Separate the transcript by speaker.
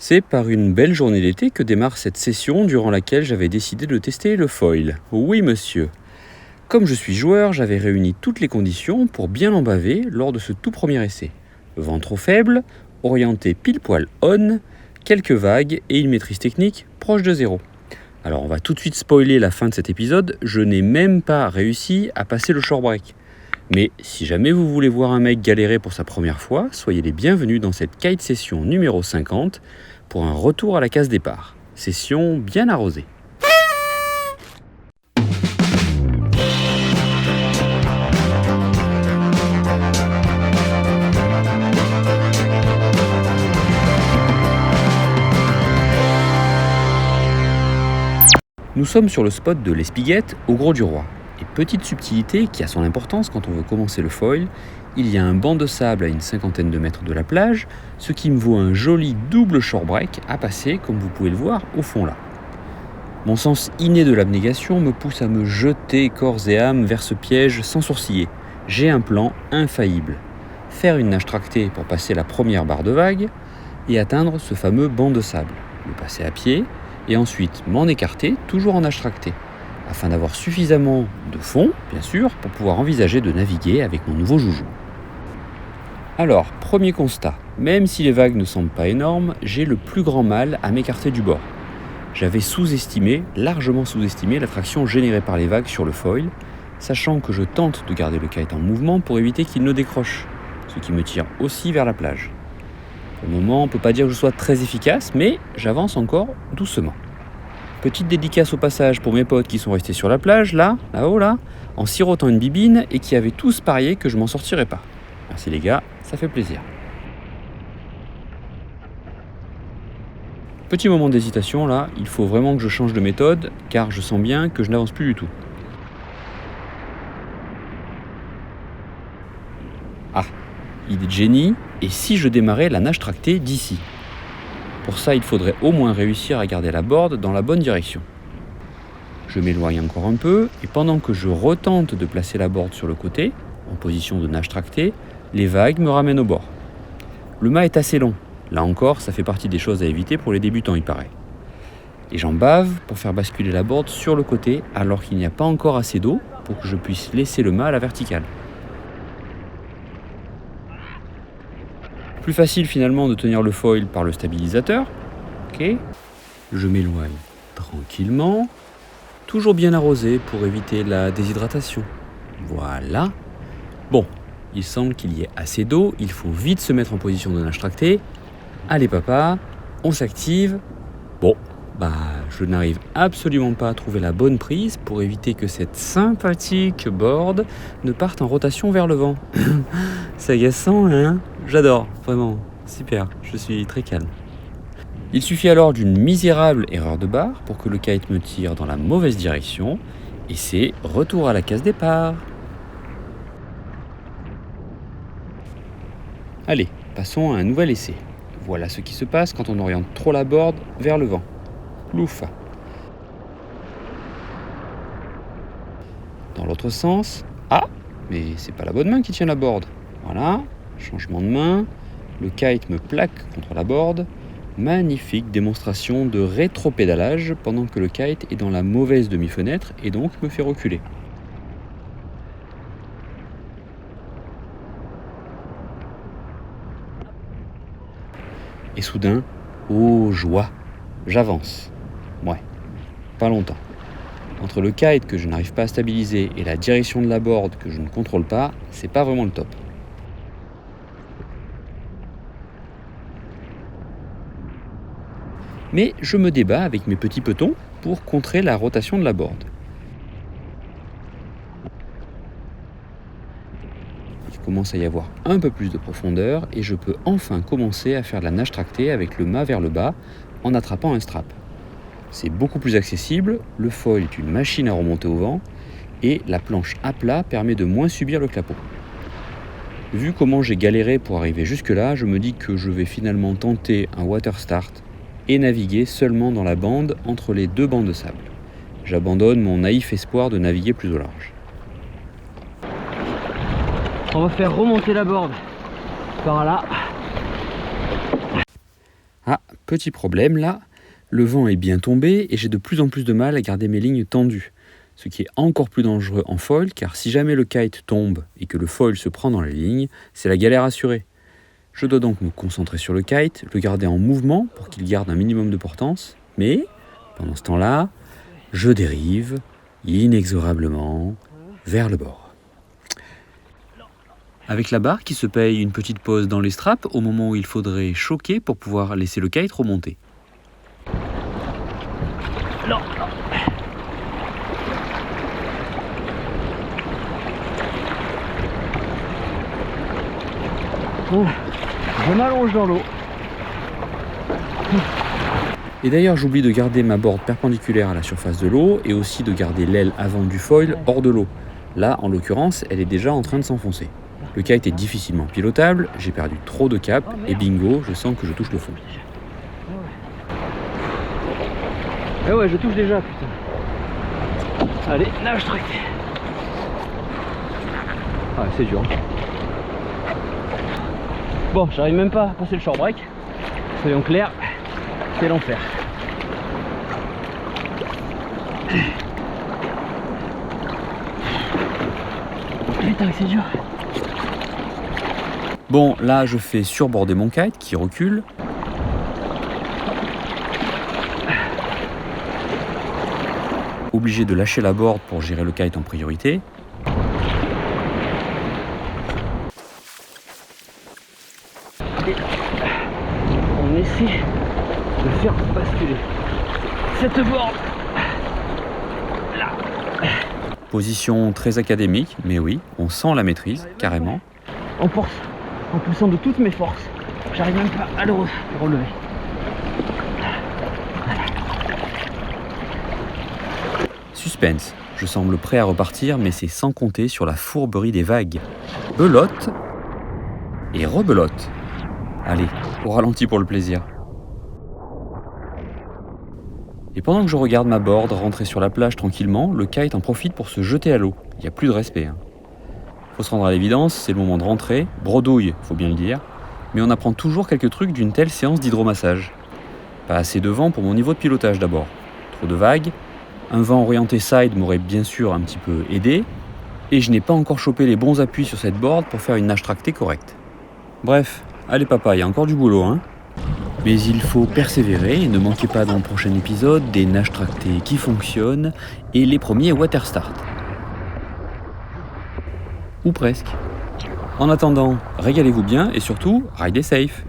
Speaker 1: C'est par une belle journée d'été que démarre cette session durant laquelle j'avais décidé de tester le foil. Oui monsieur. Comme je suis joueur, j'avais réuni toutes les conditions pour bien embaver lors de ce tout premier essai. Vent trop faible, orienté pile poil on, quelques vagues et une maîtrise technique proche de zéro. Alors on va tout de suite spoiler la fin de cet épisode, je n'ai même pas réussi à passer le short break. Mais si jamais vous voulez voir un mec galérer pour sa première fois, soyez les bienvenus dans cette kite session numéro 50 pour un retour à la case départ. Session bien arrosée. Nous sommes sur le spot de l'Espiguette au Gros du Roi. Et petite subtilité qui a son importance quand on veut commencer le foil, il y a un banc de sable à une cinquantaine de mètres de la plage, ce qui me vaut un joli double short break à passer comme vous pouvez le voir au fond là. Mon sens inné de l'abnégation me pousse à me jeter corps et âme vers ce piège sans sourciller. J'ai un plan infaillible. Faire une nage tractée pour passer la première barre de vague et atteindre ce fameux banc de sable. Le passer à pied et ensuite m'en écarter toujours en nage tractée, afin d'avoir suffisamment de fond, bien sûr, pour pouvoir envisager de naviguer avec mon nouveau joujou. Alors, premier constat, même si les vagues ne semblent pas énormes, j'ai le plus grand mal à m'écarter du bord. J'avais largement sous-estimé l'attraction générée par les vagues sur le foil, sachant que je tente de garder le kite en mouvement pour éviter qu'il ne décroche, ce qui me tire aussi vers la plage. Pour le moment, on ne peut pas dire que je sois très efficace, mais j'avance encore doucement. Petite dédicace au passage pour mes potes qui sont restés sur la plage, là-haut, en sirotant une bibine et qui avaient tous parié que je m'en sortirais pas. Merci les gars, ça fait plaisir. Petit moment d'hésitation là, il faut vraiment que je change de méthode car je sens bien que je n'avance plus du tout. Ah, idée de génie, et si je démarrais la nage tractée d'ici ? Pour ça, il faudrait au moins réussir à garder la board dans la bonne direction. Je m'éloigne encore un peu, et pendant que je retente de placer la board sur le côté, en position de nage tractée, les vagues me ramènent au bord. Le mât est assez long. Là encore, ça fait partie des choses à éviter pour les débutants, il paraît. Et j'en bave pour faire basculer la board sur le côté, alors qu'il n'y a pas encore assez d'eau pour que je puisse laisser le mât à la verticale. Plus facile finalement de tenir le foil par le stabilisateur. Ok. Je m'éloigne tranquillement. Toujours bien arrosé pour éviter la déshydratation. Voilà. Bon, il semble qu'il y ait assez d'eau. Il faut vite se mettre en position de nage tractée. Allez papa, on s'active. Bon, je n'arrive absolument pas à trouver la bonne prise pour éviter que cette sympathique board ne parte en rotation vers le vent. C'est agaçant, hein ? J'adore, vraiment, super, je suis très calme. Il suffit alors d'une misérable erreur de barre pour que le kite me tire dans la mauvaise direction, et c'est retour à la case départ. Allez, passons à un nouvel essai. Voilà ce qui se passe quand on oriente trop la board vers le vent. Plouf. Dans l'autre sens, mais c'est pas la bonne main qui tient la board. Voilà, changement de main, le kite me plaque contre la board. Magnifique démonstration de rétropédalage pendant que le kite est dans la mauvaise demi-fenêtre et donc me fait reculer. Et soudain, oh joie, j'avance. Ouais, pas longtemps. Entre le kite que je n'arrive pas à stabiliser et la direction de la board que je ne contrôle pas, c'est pas vraiment le top. Mais je me débat avec mes petits petons pour contrer la rotation de la board. Il commence à y avoir un peu plus de profondeur et je peux enfin commencer à faire de la nage tractée avec le mât vers le bas en attrapant un strap. C'est beaucoup plus accessible, le foil est une machine à remonter au vent et la planche à plat permet de moins subir le clapot. Vu comment j'ai galéré pour arriver jusque-là, je me dis que je vais finalement tenter un water start et naviguer seulement dans la bande entre les deux bancs de sable. J'abandonne mon naïf espoir de naviguer plus au large.
Speaker 2: On va faire remonter la board par là.
Speaker 1: Petit problème là, le vent est bien tombé et j'ai de plus en plus de mal à garder mes lignes tendues. Ce qui est encore plus dangereux en foil, car si jamais le kite tombe et que le foil se prend dans les lignes, c'est la galère assurée. Je dois donc me concentrer sur le kite, le garder en mouvement pour qu'il garde un minimum de portance, mais pendant ce temps-là, je dérive inexorablement vers le bord. Avec la barre qui se paye une petite pause dans les straps au moment où il faudrait choquer pour pouvoir laisser le kite remonter.
Speaker 2: Non. Oh, je m'allonge dans l'eau.
Speaker 1: Et d'ailleurs, j'oublie de garder ma board perpendiculaire à la surface de l'eau et aussi de garder l'aile avant du foil hors de l'eau. Là, en l'occurrence, elle est déjà en train de s'enfoncer. Le kite est difficilement pilotable, j'ai perdu trop de cap et bingo, je sens que je touche le fond.
Speaker 2: Eh ouais, je touche déjà, putain. Allez, nage tracté. Ah, c'est dur. Bon, j'arrive même pas à passer le short break. Soyons clairs, c'est l'enfer. Putain, c'est dur.
Speaker 1: Bon, là, je fais surborder mon kite qui recule. Obligé de lâcher la board pour gérer le kite en priorité.
Speaker 2: Et on essaie de faire basculer cette board là.
Speaker 1: Position très académique, mais oui, on sent la maîtrise, carrément.
Speaker 2: En force, en poussant de toutes mes forces, j'arrive même pas à le relever.
Speaker 1: Suspense. Je semble prêt à repartir, mais c'est sans compter sur la fourberie des vagues. Belote et rebelote. Allez, au ralenti pour le plaisir. Et pendant que je regarde ma board rentrer sur la plage tranquillement, le kite en profite pour se jeter à l'eau. Il n'y a plus de respect. Faut se rendre à l'évidence, c'est le moment de rentrer. Bredouille, faut bien le dire. Mais on apprend toujours quelques trucs d'une telle séance d'hydromassage. Pas assez de vent pour mon niveau de pilotage d'abord. Trop de vagues. Un vent orienté side m'aurait bien sûr un petit peu aidé. Et je n'ai pas encore chopé les bons appuis sur cette board pour faire une nage tractée correcte. Bref, allez papa, il y a encore du boulot, hein. Mais il faut persévérer et ne manquez pas dans le prochain épisode des nages tractées qui fonctionnent et les premiers water start. Ou presque. En attendant, régalez-vous bien et surtout, ridez safe.